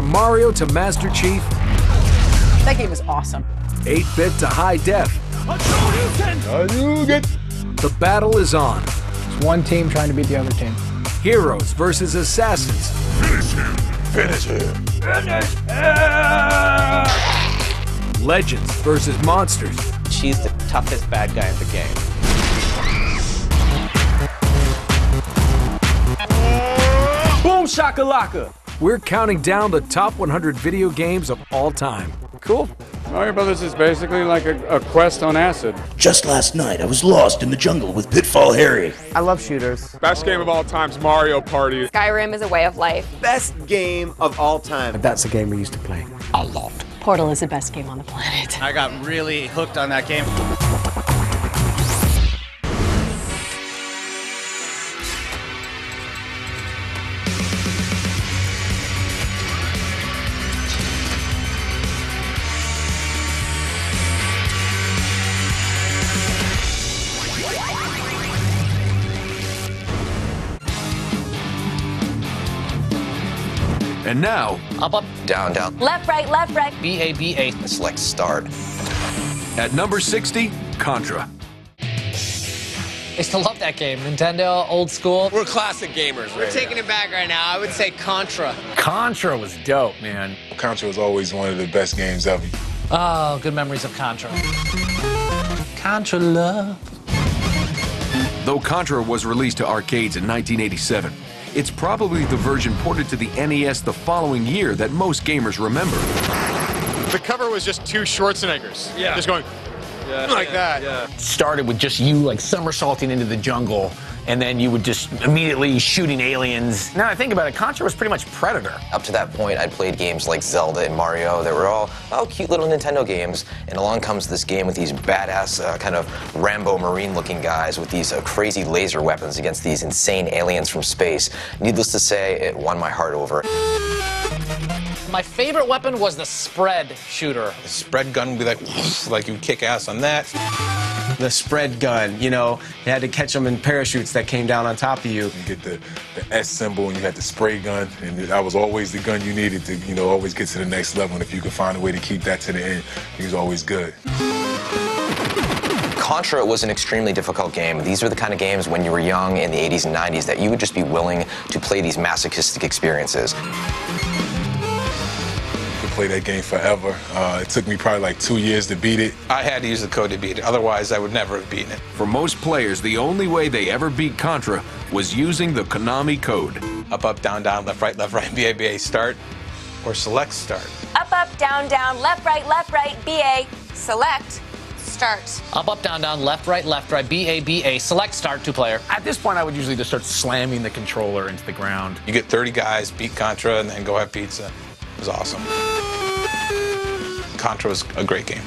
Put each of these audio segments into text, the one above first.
From Mario to Master Chief. That game is awesome. 8-bit to high def. The battle is on. It's one team trying to beat the other team. Heroes versus assassins. Finish him. Finish him. Finish him. Legends versus monsters. She's the toughest bad guy in the game. Boom shakalaka! We're counting down the top 100 video games of all time. Cool. Mario Brothers is basically like a quest on acid. Just last night, I was lost in the jungle with Pitfall Harry. I love shooters. Best game of all time's Mario Party. Skyrim is a way of life. Best game of all time. That's a game we used to play a lot. Portal is the best game on the planet. I got really hooked on that game. And now, Up, up, down, down. Left, right, left, right. B-A-B-A. Select start. at number 60, Contra. I used to love that game. Nintendo, old school. We're classic gamers. We're taking it back right now. I would say Contra. Contra was dope, man. Contra was always one of the best games ever. Oh, good memories of Contra. Contra love. Though Contra was released to arcades in 1987, it's probably the version ported to the NES the following year that most gamers remember. The cover was just two Schwarzeneggers. Yeah. Just going like that. Yeah. Started with just you like somersaulting into the jungle, and then you would just immediately shooting aliens. Now I think about it, Contra was pretty much Predator. Up to that point, I'd played games like Zelda and Mario that were all, cute little Nintendo games. And along comes this game with these badass, kind of Rambo Marine-looking guys with these crazy laser weapons against these insane aliens from space. Needless to say, it won my heart over. My favorite weapon was the spread shooter. The spread gun would be like you kick ass on that. The spread gun, you know, you had to catch them in parachutes that came down on top of you. You get the S symbol and you had the spray gun, and that was always the gun you needed to, always get to the next level. And if you could find a way to keep that to the end, it was always good. Contra was an extremely difficult game. These were the kind of games when you were young in the 80s and 90s that you would just be willing to play these masochistic experiences. Play that game forever. It took me probably like 2 years to beat it. I had to use the code to beat it, otherwise I would never have beaten it. For most players, the only way they ever beat Contra was using the Konami code. Up, down, left, right, BA, start, or select start. Up, down, left, right, BA, select, start. Up, down, left, right, BA, select start, two-player. At this point, I would usually just start slamming the controller into the ground. You get 30 guys, beat Contra, and then go have pizza. It was awesome. Contra was a great game.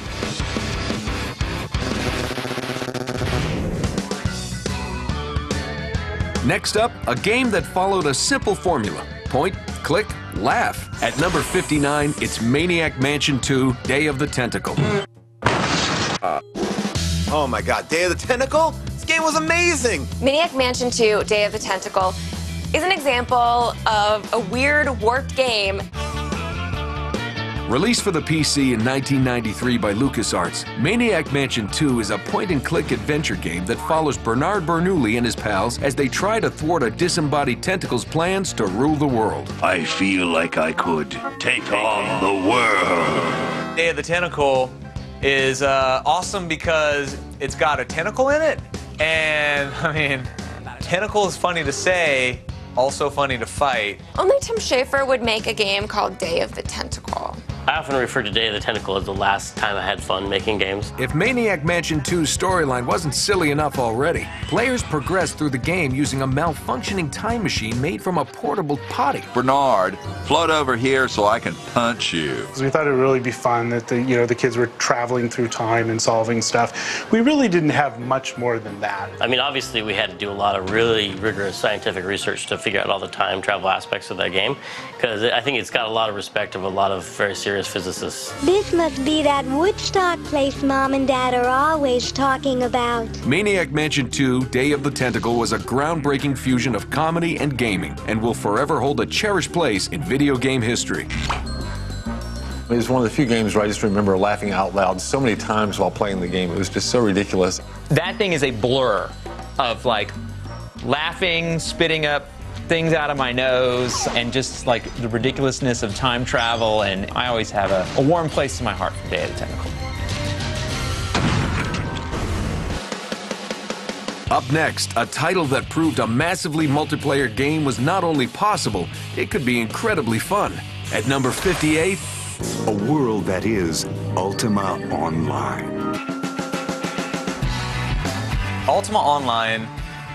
Next up, a game that followed a simple formula. Point, click, laugh. At number 59, it's Maniac Mansion 2, Day of the Tentacle. Oh my god, Day of the Tentacle? This game was amazing! Maniac Mansion 2, Day of the Tentacle, is an example of a weird, warped game. Released for the PC in 1993 by LucasArts, Maniac Mansion 2 is a point-and-click adventure game that follows Bernard Bernoulli and his pals as they try to thwart a disembodied tentacle's plans to rule the world. I feel like I could take on the world. Day of the Tentacle is awesome because it's got a tentacle in it, and I mean, tentacle is funny to say, also funny to fight. Only Tim Schafer would make a game called Day of the Tentacle. I often refer to Day of the Tentacle as the last time I had fun making games. If Maniac Mansion 2's storyline wasn't silly enough already, players progressed through the game using a malfunctioning time machine made from a portable potty. Bernard, float over here so I can punch you. We thought it would really be fun that the kids were traveling through time and solving stuff. We really didn't have much more than that. I mean, obviously we had to do a lot of really rigorous scientific research to figure out all the time travel aspects of that game, because I think it's got a lot of respect of a lot of very serious serious physicists. This must be that Woodstock place Mom and Dad are always talking about. Maniac Mansion 2: Day of the Tentacle was a groundbreaking fusion of comedy and gaming and will forever hold a cherished place in video game history. It was one of the few games where I just remember laughing out loud so many times while playing the game. It was just so ridiculous. That thing is a blur of like laughing, spitting up things out of my nose, and just like the ridiculousness of time travel, and I always have a warm place in my heart for Day of the Tentacle. Up next, a title that proved a massively multiplayer game was not only possible, it could be incredibly fun. At number 58, a world that is Ultima Online. Ultima Online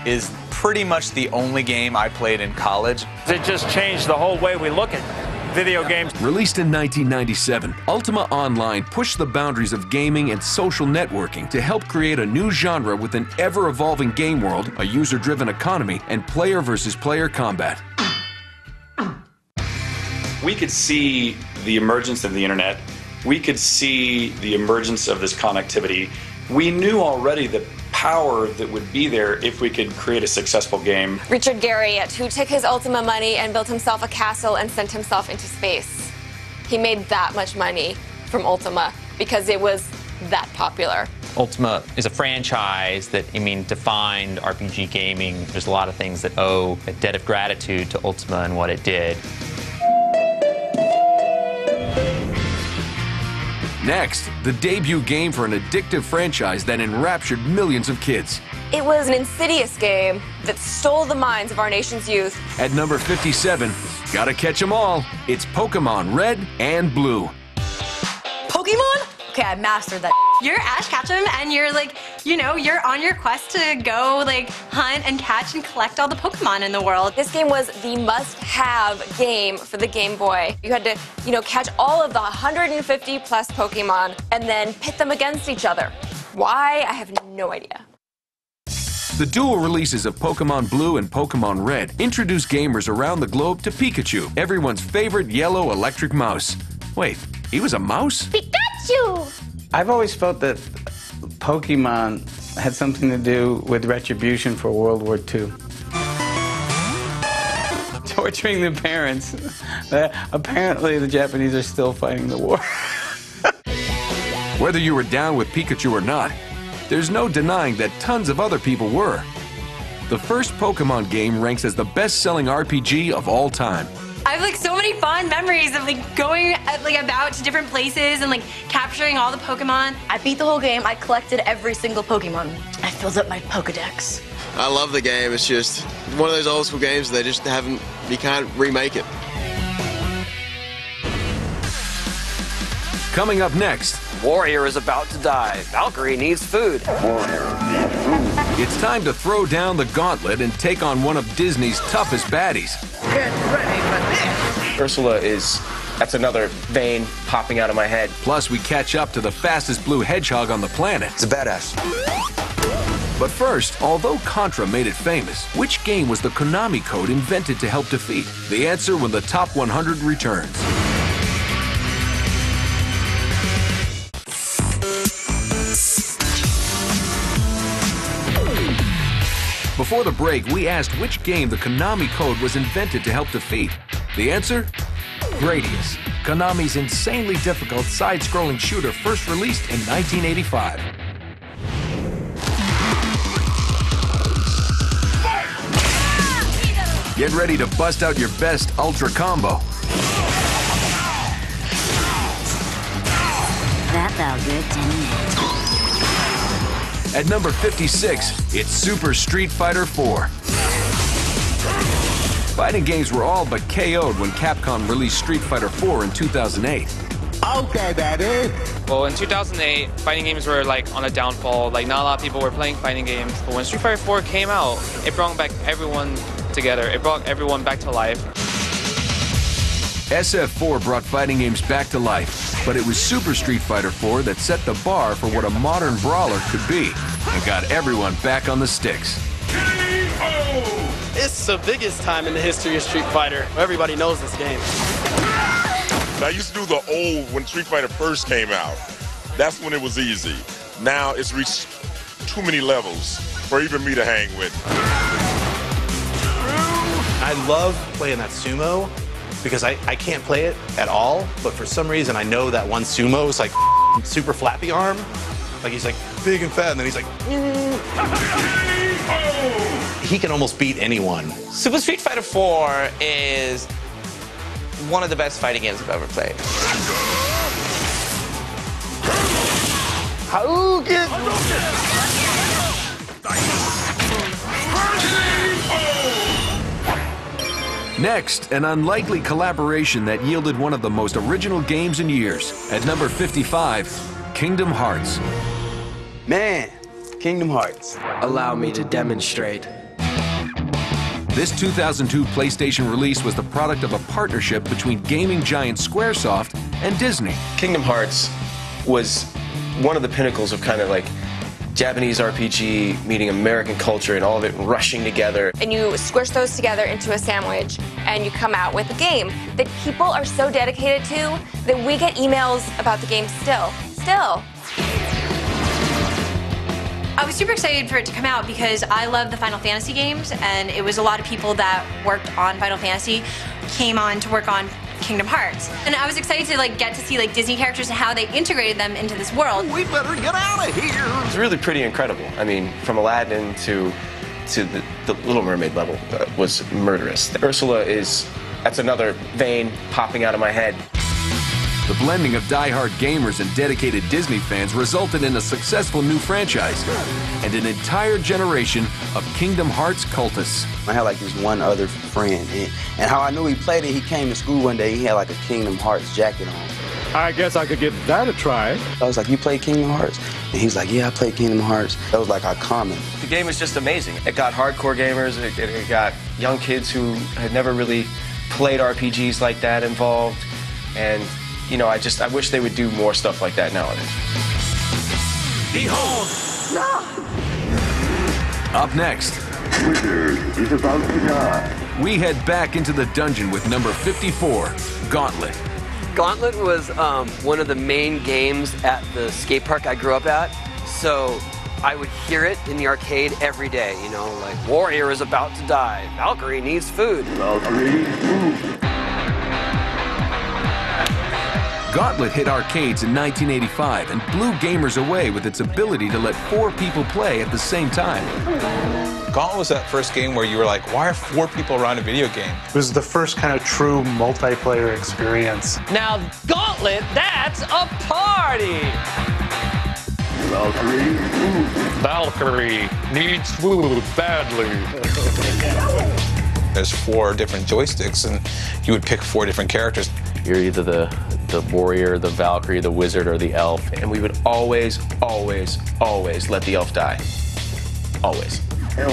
is pretty much the only game I played in college. It just changed the whole way we look at video games. Released in 1997, Ultima Online pushed the boundaries of gaming and social networking to help create a new genre with an ever-evolving game world, a user-driven economy, and player versus player combat. We could see the emergence of the internet. We could see the emergence of this connectivity. We knew already the power that would be there if we could create a successful game. Richard Garriott, who took his Ultima money and built himself a castle and sent himself into space. He made that much money from Ultima because it was that popular. Ultima is a franchise that, defined RPG gaming. There's a lot of things that owe a debt of gratitude to Ultima and what it did. Next, the debut game for an addictive franchise that enraptured millions of kids. It was an insidious game that stole the minds of our nation's youth. At number 57, gotta catch 'em all, it's Pokemon Red and Blue. Pokemon? Okay, I mastered that. You're Ash Ketchum, and you're like, you're on your quest to go hunt and catch and collect all the Pokemon in the world. This game was the must-have game for the Game Boy. You had to, catch all of the 150 plus Pokemon and then pit them against each other. Why? I have no idea. The dual releases of Pokemon Blue and Pokemon Red introduced gamers around the globe to Pikachu, everyone's favorite yellow electric mouse. Wait, he was a mouse? Pikachu! I've always felt that Pokemon had something to do with retribution for World War II. Torturing the parents. Apparently the Japanese are still fighting the war. Whether you were down with Pikachu or not, there's no denying that tons of other people were. The first Pokemon game ranks as the best-selling RPG of all time. I have so many fond memories of going about to different places and capturing all the Pokemon. I beat the whole game. I collected every single Pokemon. I filled up my Pokedex. I love the game. It's just one of those old school games they just haven't, you can't remake it. Coming up next, Warrior is about to die. Valkyrie needs food. It's time to throw down the gauntlet and take on one of Disney's toughest baddies. Get ready for this. Ursula that's another vein popping out of my head. Plus, we catch up to the fastest blue hedgehog on the planet. It's a badass. But first, although Contra made it famous, which game was the Konami code invented to help defeat? The answer when the Top 100 returns. Before the break, we asked which game the Konami code was invented to help defeat. The answer? Gradius, Konami's insanely difficult side-scrolling shooter first released in 1985. Get ready to bust out your best Ultra Combo. That felt good to me. At number 56, it's Super Street Fighter 4. Fighting games were all but KO'd when Capcom released Street Fighter 4 in 2008. Okay, Daddy. Well, in 2008, fighting games were on a downfall. Not a lot of people were playing fighting games. But when Street Fighter 4 came out, it brought back everyone together. It brought everyone back to life. SF4 brought fighting games back to life, but it was Super Street Fighter 4 that set the bar for what a modern brawler could be and got everyone back on the sticks. It's the biggest time in the history of Street Fighter. Everybody knows this game. I used to do the old, when Street Fighter first came out. That's when it was easy. Now it's reached too many levels for even me to hang with. I love playing that sumo because I can't play it at all, but for some reason I know that one sumo is like super flappy arm. Like he's like big and fat and then he's like he can almost beat anyone. Super Street Fighter 4 is one of the best fighting games I've ever played. Next, an unlikely collaboration that yielded one of the most original games in years. At number 55, Kingdom Hearts. Man, Kingdom Hearts. Allow me to demonstrate. This 2002 PlayStation release was the product of a partnership between gaming giant Squaresoft and Disney. Kingdom Hearts was one of the pinnacles of kind of like Japanese RPG meeting American culture and all of it rushing together. And you squish those together into a sandwich and you come out with a game that people are so dedicated to that we get emails about the game still. I was super excited for it to come out because I love the Final Fantasy games, and it was a lot of people that worked on Final Fantasy came on to work on Kingdom Hearts. And I was excited to get to see Disney characters and how they integrated them into this world. We better get out of here. It's really pretty incredible. I mean, from Aladdin to the Little Mermaid level was murderous. Ursula that's another vein popping out of my head. The blending of die-hard gamers and dedicated Disney fans resulted in a successful new franchise and an entire generation of Kingdom Hearts cultists. I had this one other friend, and how I knew he played it, he came to school one day, he had a Kingdom Hearts jacket on. I guess I could give that a try. I was like, you play Kingdom Hearts? And he's like, yeah, I play Kingdom Hearts. That was our common. The game is just amazing. It got hardcore gamers, it got young kids who had never really played RPGs like that involved, and I wish they would do more stuff like that nowadays. Behold! Up next, Wizard is about to die. We head back into the dungeon with number 54, Gauntlet. Gauntlet was one of the main games at the skate park I grew up at, so I would hear it in the arcade every day, Warrior is about to die, Valkyrie needs food. Valkyrie needs food. Gauntlet hit arcades in 1985 and blew gamers away with its ability to let 4 people play at the same time. Gauntlet was that first game where you were like, why are 4 people around a video game? It was the first kind of true multiplayer experience. Now, Gauntlet, that's a party! Valkyrie needs food badly. There's 4 different joysticks, and you would pick 4 different characters. You're either the warrior, the Valkyrie, the wizard, or the elf. And we would always, always, always let the elf die. Always. I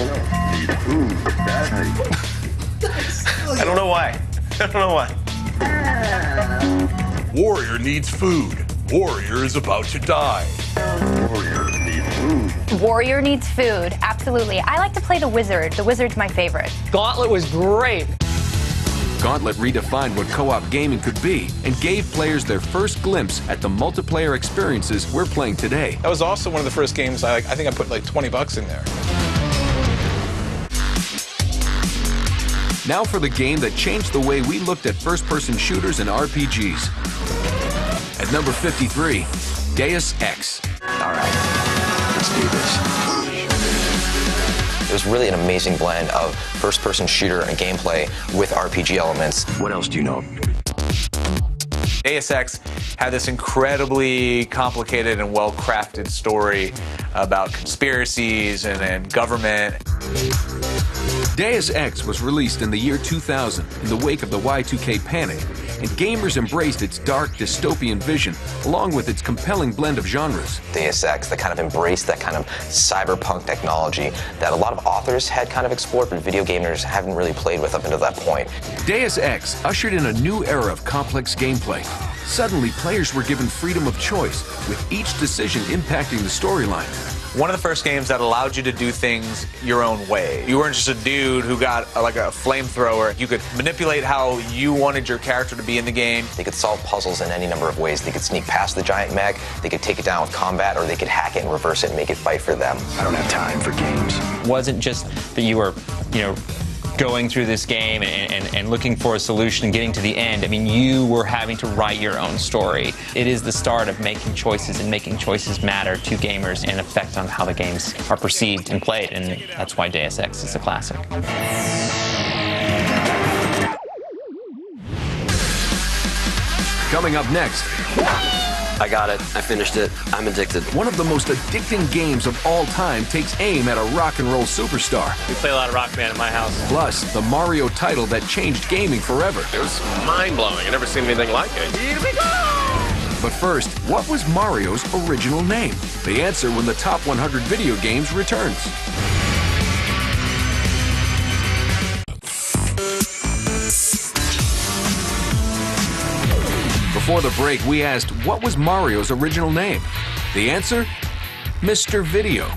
don't know why. Warrior needs food. Warrior is about to die. Warrior needs food. Warrior needs food, absolutely. I like to play the wizard. The wizard's my favorite. Gauntlet was great. Gauntlet redefined what co-op gaming could be and gave players their first glimpse at the multiplayer experiences we're playing today. That was also one of the first games I think I put $20 in there. Now for the game that changed the way we looked at first-person shooters and RPGs. At number 53, Deus Ex. All right, let's do this. It was really an amazing blend of first-person shooter and gameplay with RPG elements. What else do you know? Deus Ex had this incredibly complicated and well-crafted story about conspiracies and government. Deus Ex was released in the year 2000 in the wake of the Y2K panic, and gamers embraced its dark, dystopian vision, along with its compelling blend of genres. Deus Ex that kind of embraced that kind of cyberpunk technology that a lot of authors had kind of explored, but video gamers haven't really played with up until that point. Deus Ex ushered in a new era of complex gameplay. Suddenly, players were given freedom of choice, with each decision impacting the storyline. one of the first games that allowed you to do things your own way. You weren't just a dude who got like a flamethrower. You could manipulate how you wanted your character to be in the game. They could solve puzzles in any number of ways. They could sneak past the giant mech, they could take it down with combat, or they could hack it and reverse it and make it fight for them. I don't have time for games. It wasn't just that you were, going through this game and looking for a solution and getting to the end. I mean, you were having to write your own story. It is the start of making choices, and making choices matter to gamers and affect on how the games are perceived and played, and that's why Deus Ex is a classic. Coming up next. I got it. I finished it. I'm addicted. One of the most addicting games of all time takes aim at a rock and roll superstar. We play a lot of Rock Band at my house. Plus, the Mario title that changed gaming forever. It was mind-blowing. I never seen anything like it. Here we go! But first, what was Mario's original name? The answer when the Top 100 Video Games returns. Before the break, we asked, what was Mario's original name? The answer? Mr. Video.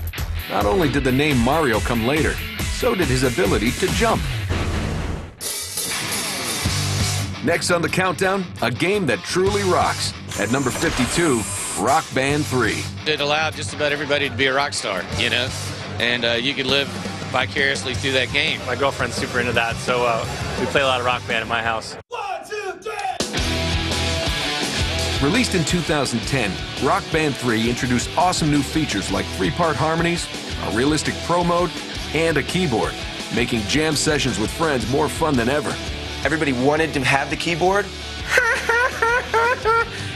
Not only did the name Mario come later, so did his ability to jump. Next on the countdown, a game that truly rocks. At number 52, Rock Band 3. It allowed just about everybody to be a rock star, and you could live vicariously through that game. My girlfriend's super into that, so we play a lot of Rock Band at my house. Released in 2010, Rock Band 3 introduced awesome new features like 3-part harmonies, a realistic pro mode, and a keyboard, making jam sessions with friends more fun than ever. Everybody wanted to have the keyboard.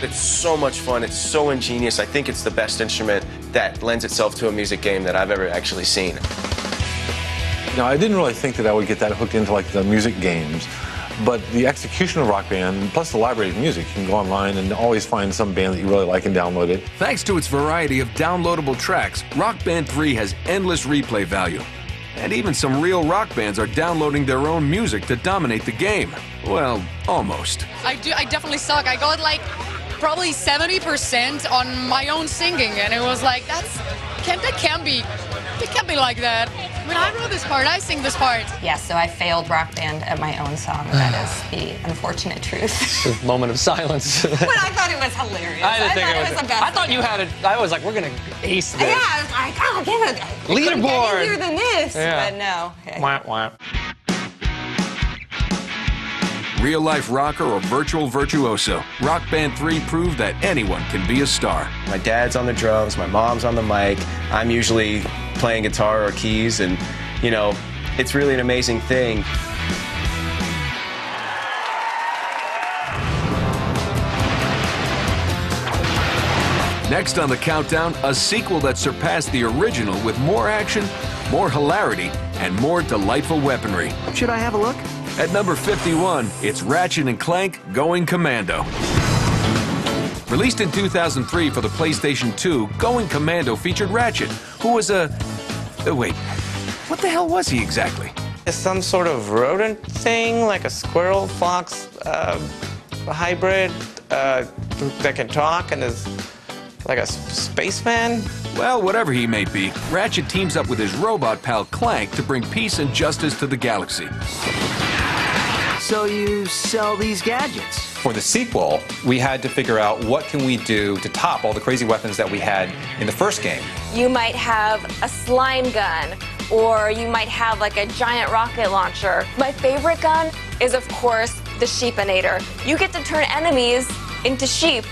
It's so much fun. It's so ingenious. I think it's the best instrument that lends itself to a music game that I've ever actually seen. Now, I didn't really think that I would get that hooked into like the music games. But the execution of Rock Band, plus the library of music, you can go online and always find some band that you really like and download it. Thanks to its variety of downloadable tracks, Rock Band 3 has endless replay value. And even some real rock bands are downloading their own music to dominate the game. Well, almost. I definitely suck. I got like probably 70% on my own singing, and it was like, it can't be like that. I mean, I wrote this part, I sing this part. Yes, so I failed Rock Band at my own song. That is the unfortunate truth. A moment of silence. But I thought it was hilarious. I didn't think it was the best. I thought you had it. I was like, we're going to ace this. Yeah, I was like, oh, give it. Leaderboard. Get easier than this. Yeah. But no. Okay. Wah, wah. Real-life rocker or virtual virtuoso, Rock Band 3 proved that anyone can be a star. My dad's on the drums, my mom's on the mic. I'm usually playing guitar or keys, and, it's really an amazing thing. Next on the countdown, a sequel that surpassed the original with more action, more hilarity, and more delightful weaponry. Should I have a look? At number 51, it's Ratchet & Clank Going Commando. Released in 2003 for the PlayStation 2, Going Commando featured Ratchet, who was wait, what the hell was he exactly? It's some sort of rodent thing, like a squirrel, fox, hybrid that can talk and is like a spaceman. Well, whatever he may be, Ratchet teams up with his robot pal Clank to bring peace and justice to the galaxy. So you sell these gadgets? For the sequel, we had to figure out what can we do to top all the crazy weapons that we had in the first game. You might have a slime gun, or you might have like a giant rocket launcher. My favorite gun is, of course, the Sheepinator. You get to turn enemies into sheep.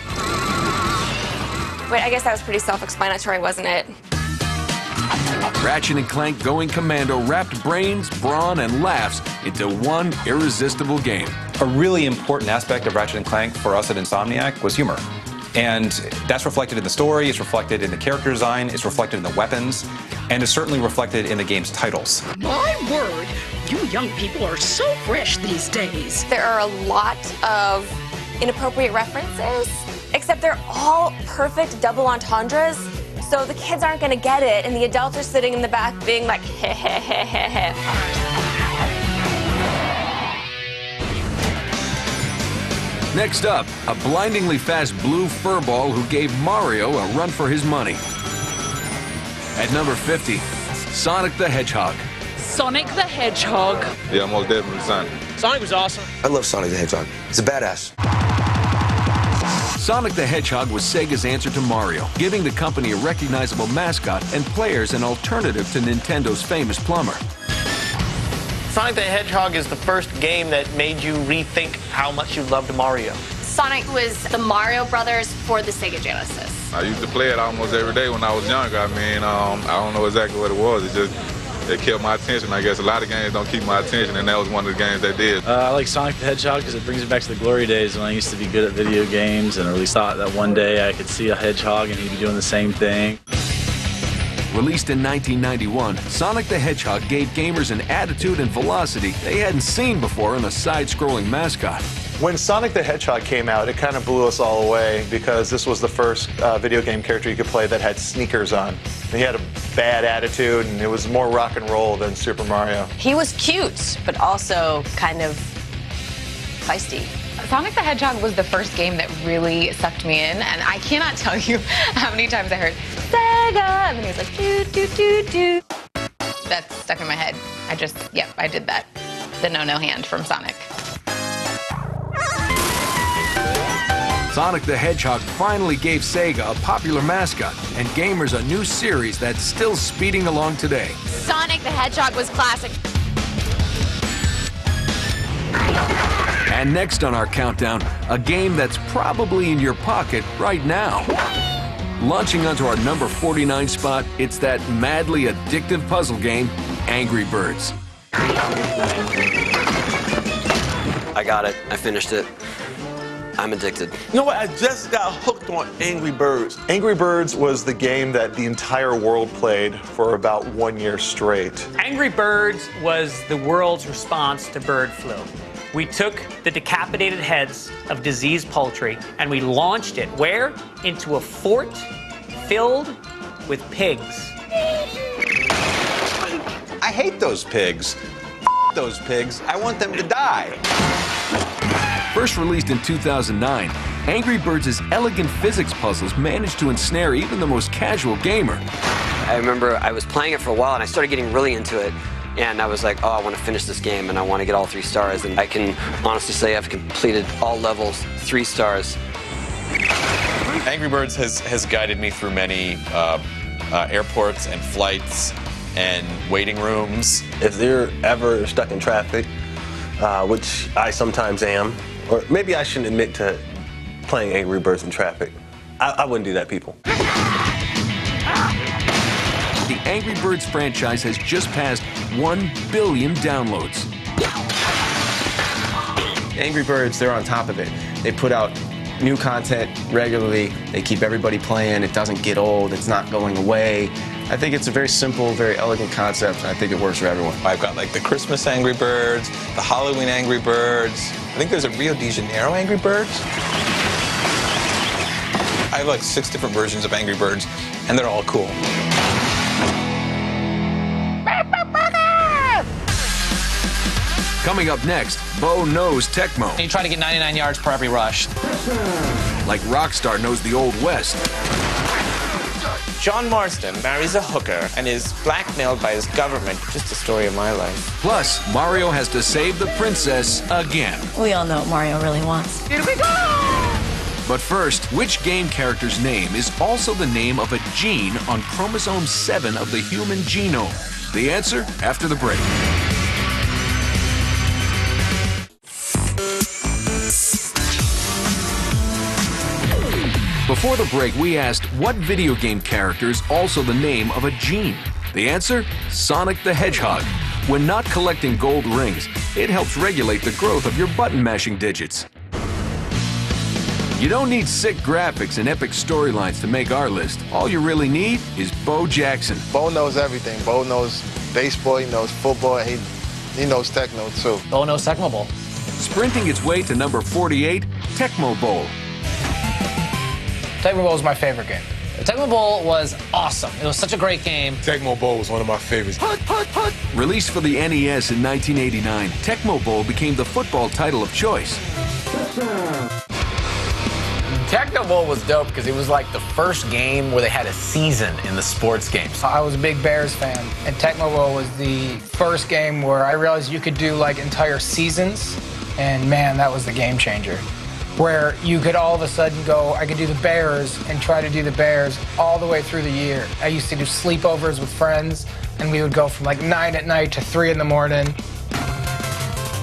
Wait, I guess that was pretty self-explanatory, wasn't it? Ratchet & Clank Going Commando wrapped brains, brawn, and laughs into one irresistible game. A really important aspect of Ratchet & Clank for us at Insomniac was humor. And that's reflected in the story, it's reflected in the character design, it's reflected in the weapons, and it's certainly reflected in the game's titles. My word, you young people are so fresh these days. There are a lot of inappropriate references, except they're all perfect double entendres. So the kids aren't going to get it, and the adults are sitting in the back being like, heh, heh, heh, heh, heh. Next up, a blindingly fast blue furball who gave Mario a run for his money. At number 50, Sonic the Hedgehog. Sonic the Hedgehog. Yeah, most definitely Sonic. Sonic was awesome. I love Sonic the Hedgehog. He's a badass. Sonic the Hedgehog was Sega's answer to Mario, giving the company a recognizable mascot and players an alternative to Nintendo's famous plumber. Sonic the Hedgehog is the first game that made you rethink how much you loved Mario. Sonic was the Mario Brothers for the Sega Genesis. I used to play it almost every day when I was younger. I mean, I don't know exactly what it was. It kept my attention. I guess a lot of games don't keep my attention, and that was one of the games that did. I like Sonic the Hedgehog because it brings me back to the glory days when I used to be good at video games, and I really thought that one day I could see a hedgehog and he'd be doing the same thing. Released in 1991, Sonic the Hedgehog gave gamers an attitude and velocity they hadn't seen before in a side-scrolling mascot. When Sonic the Hedgehog came out, it kind of blew us all away because this was the first video game character you could play that had sneakers on. He had a bad attitude, and it was more rock and roll than Super Mario. He was cute, but also kind of feisty. Sonic the Hedgehog was the first game that really sucked me in, and I cannot tell you how many times I heard Sega, and then he was like, doo, doo, doo, doo. That's stuck in my head. I did that. The no hand from Sonic. Sonic the Hedgehog finally gave Sega a popular mascot and gamers a new series that's still speeding along today. Sonic the Hedgehog was classic. And next on our countdown, a game that's probably in your pocket right now. Launching onto our number 49 spot, it's that madly addictive puzzle game, Angry Birds. I got it. I finished it. I'm addicted. You know what? I just got hooked on Angry Birds. Angry Birds was the game that the entire world played for about 1 year straight. Angry Birds was the world's response to bird flu. We took the decapitated heads of diseased poultry and we launched it where? Into a fort filled with pigs. I hate those pigs. Those pigs. I want them to die. First released in 2009, Angry Birds' elegant physics puzzles managed to ensnare even the most casual gamer. I remember I was playing it for a while and I started getting really into it. And I was like, oh, I want to finish this game and I want to get all 3 stars. And I can honestly say I've completed all levels 3 stars. Angry Birds has guided me through many airports and flights and waiting rooms. If they're ever stuck in traffic, which I sometimes am, or maybe I shouldn't admit to playing Angry Birds in traffic. I wouldn't do that, people. The Angry Birds franchise has just passed 1 billion downloads. Angry Birds, they're on top of it. They put out new content regularly. They keep everybody playing. It doesn't get old. It's not going away. I think it's a very simple, very elegant concept, and I think it works for everyone. I've got like the Christmas Angry Birds, the Halloween Angry Birds. I think there's a Rio de Janeiro Angry Birds. I have like 6 different versions of Angry Birds, and they're all cool. Coming up next, Bo knows Tecmo. You try to get 99 yards per every rush. Like Rockstar knows the Old West. John Marston marries a hooker and is blackmailed by his government. Just a story of my life. Plus, Mario has to save the princess again. We all know what Mario really wants. Here we go! But first, which game character's name is also the name of a gene on chromosome 7 of the human genome? The answer after the break. Before the break, we asked what video game character is also the name of a gene? The answer? Sonic the Hedgehog. When not collecting gold rings, it helps regulate the growth of your button mashing digits. You don't need sick graphics and epic storylines to make our list. All you really need is Bo Jackson. Bo knows everything. Bo knows baseball, he knows football, he knows Tecmo too. Bo knows Tecmo Bowl. Sprinting its way to number 48, Tecmo Bowl. Tecmo Bowl was my favorite game. Tecmo Bowl was awesome. It was such a great game. Tecmo Bowl was one of my favorites. Released for the NES in 1989, Tecmo Bowl became the football title of choice. Tecmo Bowl was dope because it was like the first game where they had a season in the sports games. I was a big Bears fan, and Tecmo Bowl was the first game where I realized you could do like entire seasons, and man, that was the game changer. Where you could all of a sudden go, I could do the Bears and try to do the Bears all the way through the year. I used to do sleepovers with friends, and we would go from like 9 at night to 3 in the morning.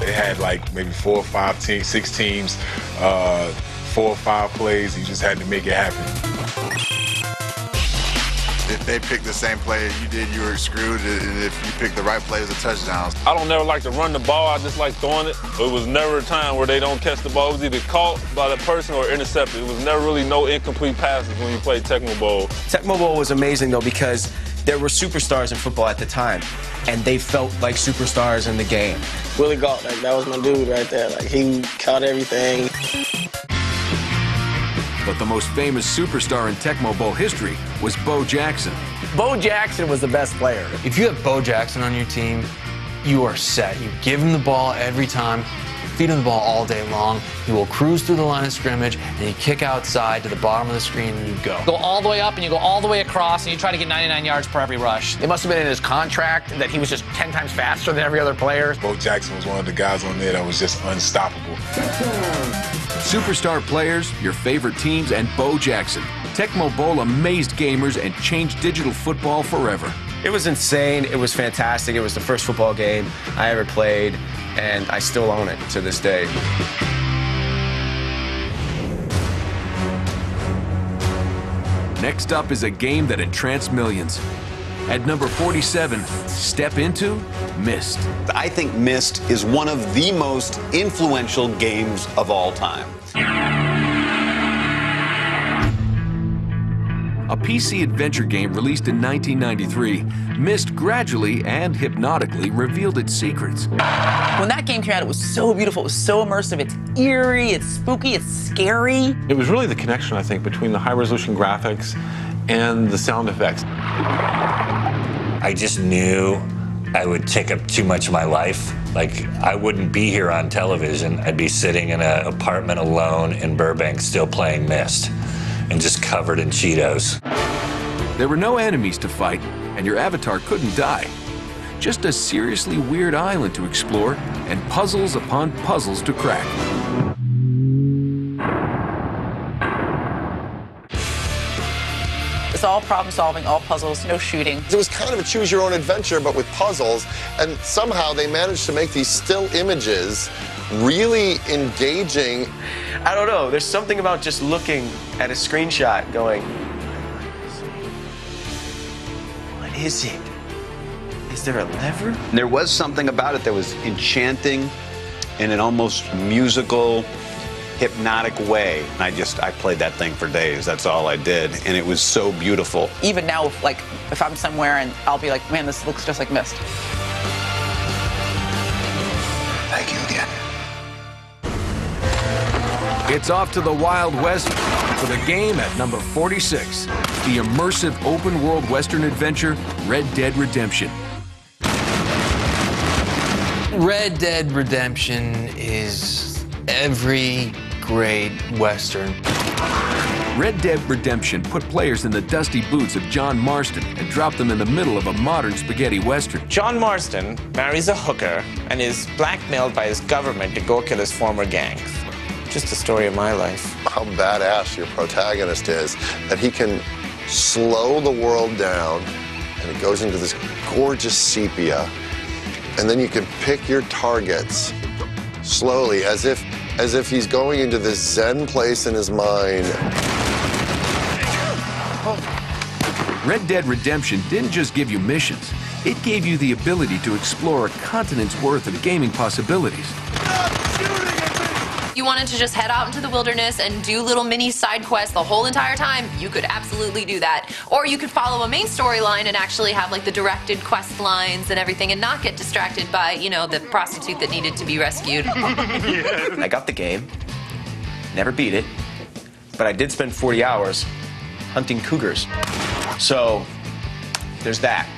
They had like maybe 4 or 5 teams, 6 teams, 4 or 5 plays. You just had to make it happen. If they picked the same play you did, you were screwed. And if you picked the right play, it was a touchdown. I don't never like to run the ball. I just like throwing it. It was never a time where they don't catch the ball. It was either caught by the person or intercepted. It was never really no incomplete passes when you played Tecmo Bowl. Tecmo Bowl was amazing, though, because there were superstars in football at the time, and they felt like superstars in the game. Willie Gault, like, that was my dude right there. Like, he caught everything. But the most famous superstar in Tecmo Bowl history was Bo Jackson. Bo Jackson was the best player. If you have Bo Jackson on your team, you are set. You give him the ball every time, feed him the ball all day long. He will cruise through the line of scrimmage, and you kick outside to the bottom of the screen, and you go. Go all the way up, and you go all the way across, and you try to get 99 yards per every rush. It must have been in his contract that he was just 10 times faster than every other player. Bo Jackson was one of the guys on there that was just unstoppable. Superstar players, your favorite teams, and Bo Jackson. Tecmo Bowl amazed gamers and changed digital football forever. It was insane. It was fantastic. It was the first football game I ever played, and I still own it to this day. Next up is a game that entranced millions. At number 47, Step Into Myst. I think Myst is one of the most influential games of all time. A PC adventure game released in 1993, Myst gradually and hypnotically revealed its secrets. When that game came out, it was so beautiful, it was so immersive, it's eerie, it's spooky, it's scary. It was really the connection, I think, between the high-resolution graphics and the sound effects. I just knew I would take up too much of my life. Like, I wouldn't be here on television. I'd be sitting in an apartment alone in Burbank still playing Myst and just covered in Cheetos. There were no enemies to fight, and your avatar couldn't die. Just a seriously weird island to explore and puzzles upon puzzles to crack. It's all problem solving, all puzzles, no shooting. It was kind of a choose your own adventure, but with puzzles, and somehow they managed to make these still images really engaging. I don't know. There's something about just looking at a screenshot going, what is it? Is there a lever? There was something about it that was enchanting in an almost musical, hypnotic way. I played that thing for days. That's all I did, and it was so beautiful. Even now, like, if I'm somewhere and I'll be like, man, this looks just like Myst. Thank you again. It's off to the Wild West for the game at number 46, the immersive open-world Western adventure, Red Dead Redemption. Red Dead Redemption is every great Western. Red Dead Redemption put players in the dusty boots of John Marston and dropped them in the middle of a modern spaghetti Western. John Marston marries a hooker and is blackmailed by his government to go kill his former gangs. Just the story of my life. How badass your protagonist is, that he can slow the world down, and it goes into this gorgeous sepia, and then you can pick your targets slowly, as if he's going into this Zen place in his mind. Red Dead Redemption didn't just give you missions, it gave you the ability to explore a continent's worth of gaming possibilities. You wanted to just head out into the wilderness and do little mini side quests the whole entire time, you could absolutely do that. Or you could follow a main storyline and actually have like the directed quest lines and everything and not get distracted by, you know, the prostitute that needed to be rescued. I got the game, never beat it, but I did spend 40 hours hunting cougars. So, there's that.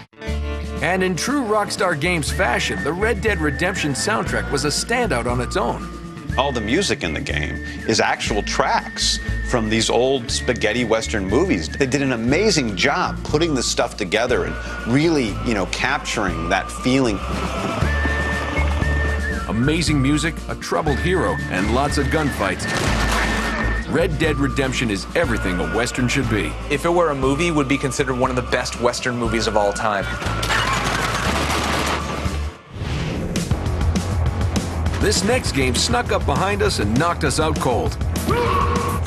And in true Rockstar Games fashion, the Red Dead Redemption soundtrack was a standout on its own. All the music in the game is actual tracks from these old spaghetti Western movies. They did an amazing job putting this stuff together and really, capturing that feeling. Amazing music, a troubled hero, and lots of gunfights. Red Dead Redemption is everything a Western should be. If it were a movie, it would be considered one of the best Western movies of all time. This next game snuck up behind us and knocked us out cold.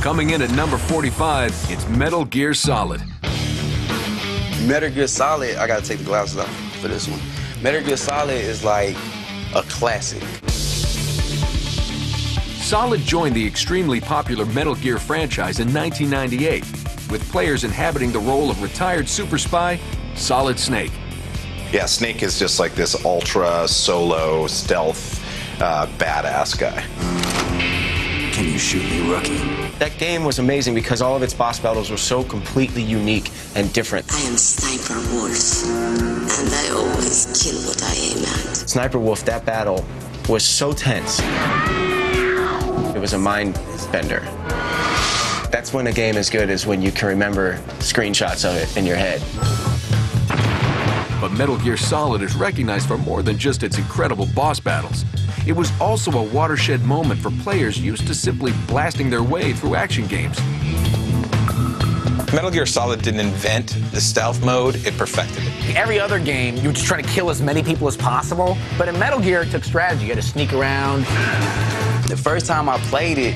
Coming in at number 45, it's Metal Gear Solid. Metal Gear Solid, I gotta take the glasses off for this one. Metal Gear Solid is like a classic. Solid joined the extremely popular Metal Gear franchise in 1998, with players inhabiting the role of retired super spy, Solid Snake. Yeah, Snake is just like this ultra solo stealth badass guy. Can you shoot me, rookie? That game was amazing because all of its boss battles were so completely unique and different. I am Sniper Wolf, and I always kill what I aim at. Sniper Wolf, that battle was so tense. It was a mind bender. That's when a game is good, is when you can remember screenshots of it in your head. But Metal Gear Solid is recognized for more than just its incredible boss battles. It was also a watershed moment for players used to simply blasting their way through action games. Metal Gear Solid didn't invent the stealth mode, it perfected it. Every other game, you were just trying to kill as many people as possible. But in Metal Gear, it took strategy. You had to sneak around. The first time I played it,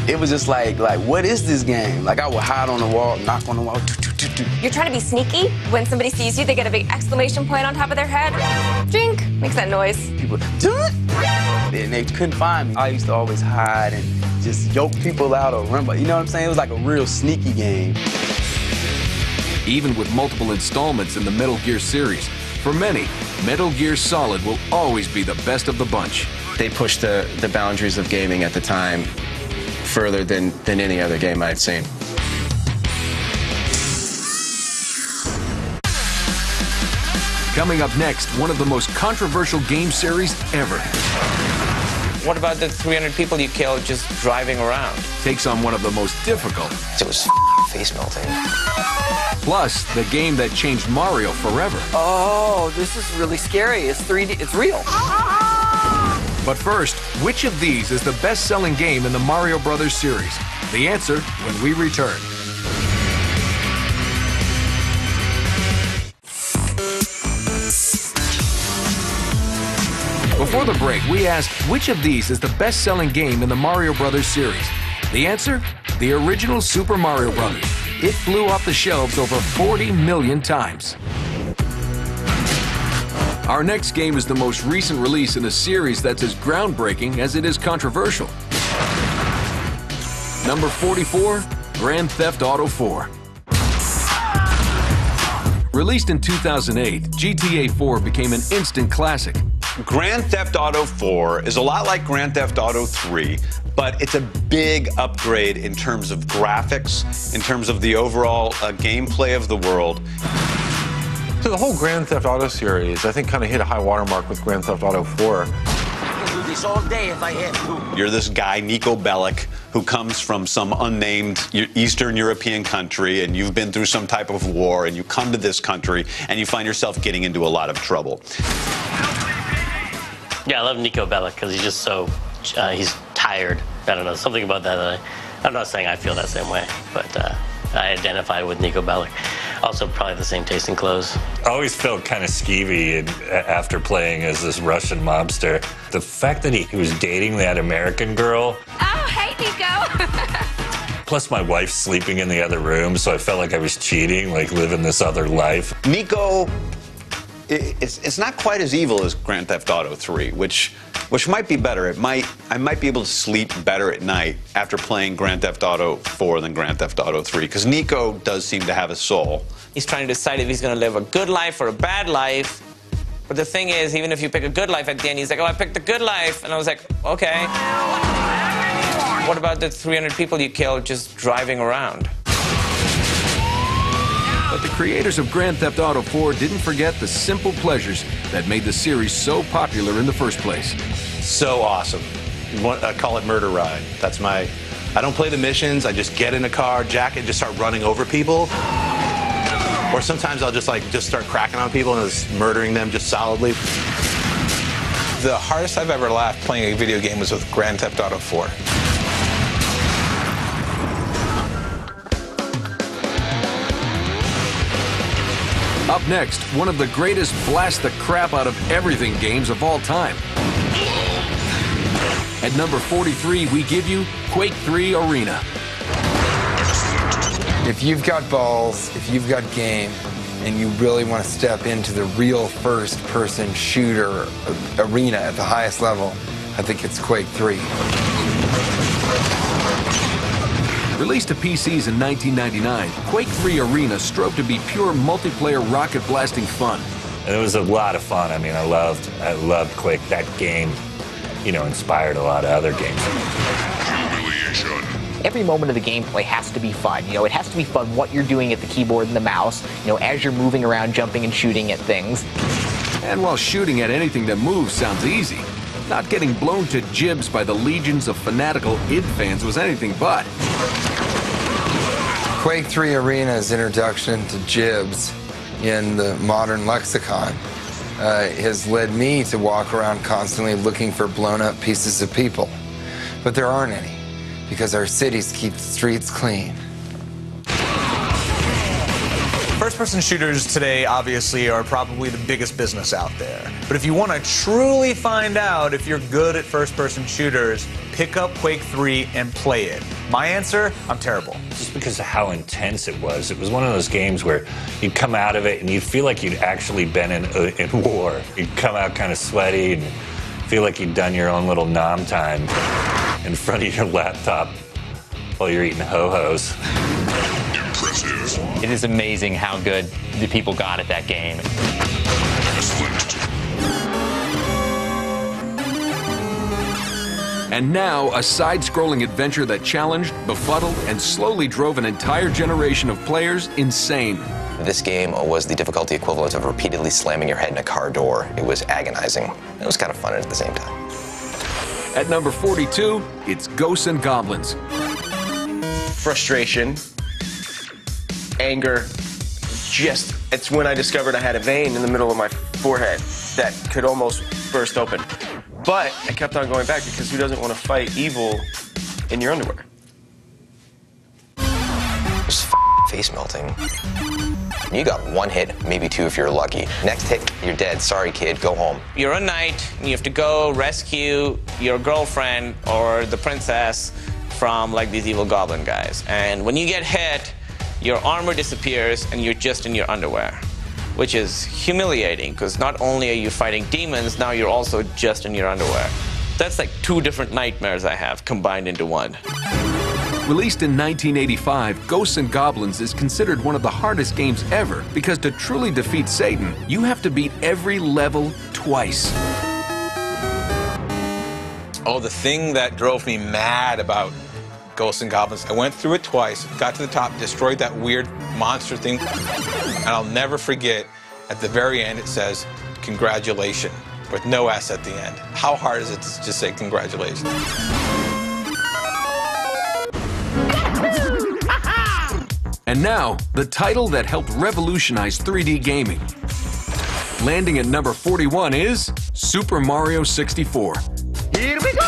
it was just like, what is this game? Like, I would hide on the wall, knock on the wall. You're trying to be sneaky. When somebody sees you, they get a big exclamation point on top of their head. Drink makes that noise. People, and they couldn't find me. I used to always hide and just yoke people out or run. You know what I'm saying? It was like a real sneaky game. Even with multiple installments in the Metal Gear series, for many, Metal Gear Solid will always be the best of the bunch. They pushed the boundaries of gaming at the time further than any other game I'd seen. Coming up next, one of the most controversial game series ever. What about the 300 people you killed just driving around? Takes on one of the most difficult. It was face melting. Plus, the game that changed Mario forever. Oh, this is really scary. It's 3D. It's real. But first, which of these is the best-selling game in the Mario Brothers series? The answer when we return. Before the break, we asked which of these is the best-selling game in the Mario Brothers series. The answer? The original Super Mario Brothers. It flew off the shelves over 40 million times. Our next game is the most recent release in a series that's as groundbreaking as it is controversial. Number 44, Grand Theft Auto 4. Released in 2008, GTA 4 became an instant classic. Grand Theft Auto 4 is a lot like Grand Theft Auto 3, but it's a big upgrade in terms of graphics, in terms of the overall gameplay of the world. So the whole Grand Theft Auto series, I think, kind of hit a high watermark with Grand Theft Auto 4. I can do this all day if I have to. You're this guy, Niko Bellic, who comes from some unnamed Eastern European country, and you've been through some type of war, and you come to this country, and you find yourself getting into a lot of trouble. Yeah, I love Niko Bellic because he's just so, he's tired. I don't know, something about that. I'm not saying I feel that same way, but I identify with Niko Bellic. Also, probably the same taste in clothes. I always felt kind of skeevy after playing as this Russian mobster. The fact that he was dating that American girl. Oh, hey, Niko. Plus, my wife's sleeping in the other room, so I felt like I was cheating, like living this other life. Niko, it's not quite as evil as Grand Theft Auto 3, which might be better. I might be able to sleep better at night after playing Grand Theft Auto 4 than Grand Theft Auto 3, because Niko does seem to have a soul. He's trying to decide if he's going to live a good life or a bad life. But the thing is, even if you pick a good life at the end, he's like, oh, I picked the good life. And I was like, okay. What about the 300 people you killed just driving around? But the creators of Grand Theft Auto 4 didn't forget the simple pleasures that made the series so popular in the first place. So awesome. call it Murder Ride. That's my. I don't play the missions. I just get in a car, jack it, and just start running over people. Or sometimes I'll just start cracking on people and just murdering them just solidly. The hardest I've ever laughed playing a video game was with Grand Theft Auto 4. Up next, one of the greatest blast the crap out of everything games of all time. At number 43, we give you Quake 3 Arena. If you've got balls, if you've got game, and you really want to step into the real first-person shooter arena at the highest level, I think it's Quake 3. Released to PCs in 1999, Quake 3 Arena strove to be pure multiplayer rocket blasting fun. And it was a lot of fun. I mean, I loved Quake. That game, inspired a lot of other games. Every moment of the gameplay has to be fun. It has to be fun what you're doing at the keyboard and the mouse, as you're moving around, jumping and shooting at things. And while shooting at anything that moves sounds easy, not getting blown to jibs by the legions of fanatical id fans was anything but. Quake 3 Arena's introduction to jibs in the modern lexicon has led me to walk around constantly looking for blown-up pieces of people. But there aren't any, because our cities keep the streets clean. First-person shooters today, obviously, are probably the biggest business out there. But if you want to truly find out if you're good at first-person shooters, pick up Quake 3 and play it. My answer, I'm terrible. Just because of how intense it was. It was one of those games where you'd come out of it and you'd feel like you'd actually been in war. You'd come out kind of sweaty and feel like you'd done your own little nom time in front of your laptop while you're eating ho-hos. It is amazing how good the people got at that game. And now, a side-scrolling adventure that challenged, befuddled, and slowly drove an entire generation of players insane. This game was the difficulty equivalent of repeatedly slamming your head in a car door. It was agonizing. It was kind of fun at the same time. At number 42, it's Ghosts and Goblins. Frustration, anger, it's when I discovered I had a vein in the middle of my forehead that could almost burst open. But I kept on going back because who doesn't want to fight evil in your underwear? Just face melting. You got one hit, maybe two if you're lucky. Next hit, you're dead. Sorry, kid, go home. You're a knight, and you have to go rescue your girlfriend or the princess from these evil goblin guys. And when you get hit, your armor disappears and you're just in your underwear, which is humiliating because not only are you fighting demons, now you're also just in your underwear. That's like two different nightmares I have combined into one. Released in 1985, Ghosts and Goblins is considered one of the hardest games ever because to truly defeat Satan, you have to beat every level twice. Oh, the thing that drove me mad about Ghosts and Goblins, I went through it twice, got to the top, destroyed that weird monster thing, and I'll never forget, at the very end it says, congratulations, with no S at the end. How hard is it to just say congratulations? And now, the title that helped revolutionize 3D gaming. Landing at number 41 is Super Mario 64. Here we go!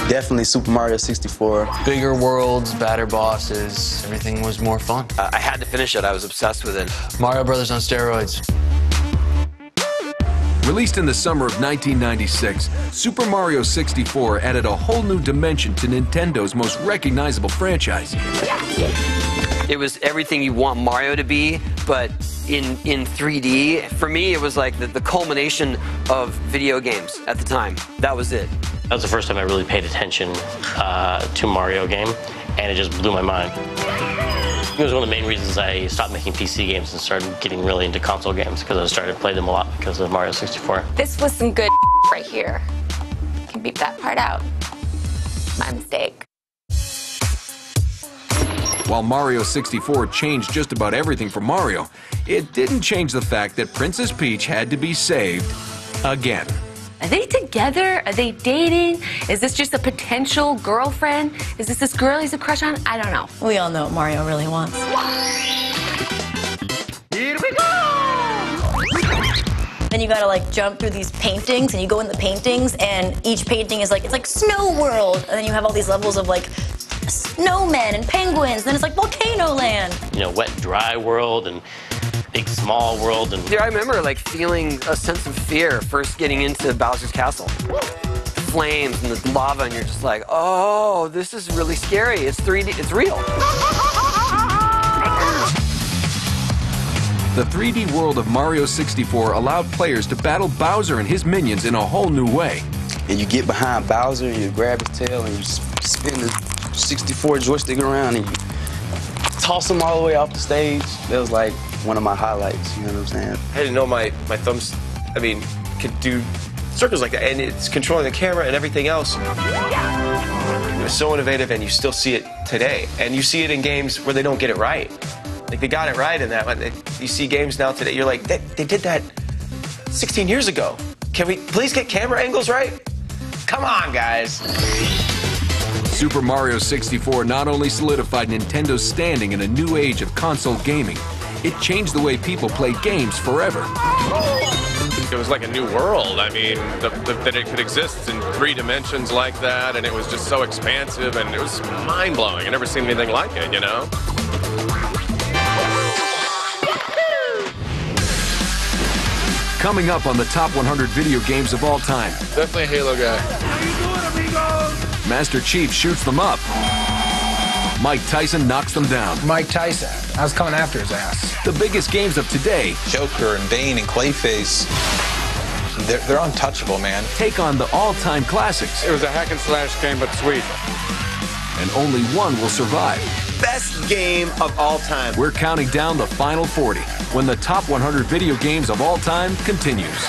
Definitely Super Mario 64. Bigger worlds, badder bosses, everything was more fun. I had to finish it. I was obsessed with it. Mario Brothers on steroids. Released in the summer of 1996, Super Mario 64 added a whole new dimension to Nintendo's most recognizable franchise. It was everything you want Mario to be, but in 3D. For me, it was like the culmination of video games at the time. That was it. That was the first time I really paid attention to Mario game, and it just blew my mind. It was one of the main reasons I stopped making PC games and started getting really into console games, because I started to play them a lot because of Mario 64. This was some good right here. Can beep that part out. My mistake. While Mario 64 changed just about everything for Mario, it didn't change the fact that Princess Peach had to be saved again. Are they together? Are they dating? Is this just a potential girlfriend? Is this girl he's a crush on? I don't know. We all know what Mario really wants. Here we go! Then you gotta like jump through these paintings, and you go in the paintings, and each painting is like, it's like Snow World, and then you have all these levels of like snowmen and penguins, then it's like Volcano Land. You know, wet, dry world and big, small world. And I remember like feeling a sense of fear first getting into Bowser's Castle. The flames and the lava, and you're just like, oh, this is really scary. It's 3D, it's real. The 3D world of Mario 64 allowed players to battle Bowser and his minions in a whole new way. And you get behind Bowser, you grab his tail, and you spin the 64 joystick around, and you toss him all the way off the stage. That was like one of my highlights, you know what I'm saying? I didn't know my thumbs, I mean, could do circles like that, and it's controlling the camera and everything else. It was so innovative, and you still see it today. And you see it in games where they don't get it right. Like, they got it right in that one. You see games now today, you're like, they did that 16 years ago. Can we please get camera angles right? Come on, guys. Super Mario 64 not only solidified Nintendo's standing in a new age of console gaming, it changed the way people play games forever. It was like a new world. I mean, that it could exist in 3 dimensions like that, and it was just so expansive, and it was mind-blowing. I never seen anything like it, you know? Coming up on the top 100 video games of all time. Definitely a Halo guy. Master Chief shoots them up. Mike Tyson knocks them down. Mike Tyson. I was coming after his ass. The biggest games of today. Joker and Bane and Clayface. They're untouchable, man. Take on the all-time classics. It was a hack and slash game, but sweet. And only one will survive. Best game of all time. We're counting down the final 40 when the top 100 video games of all time continues.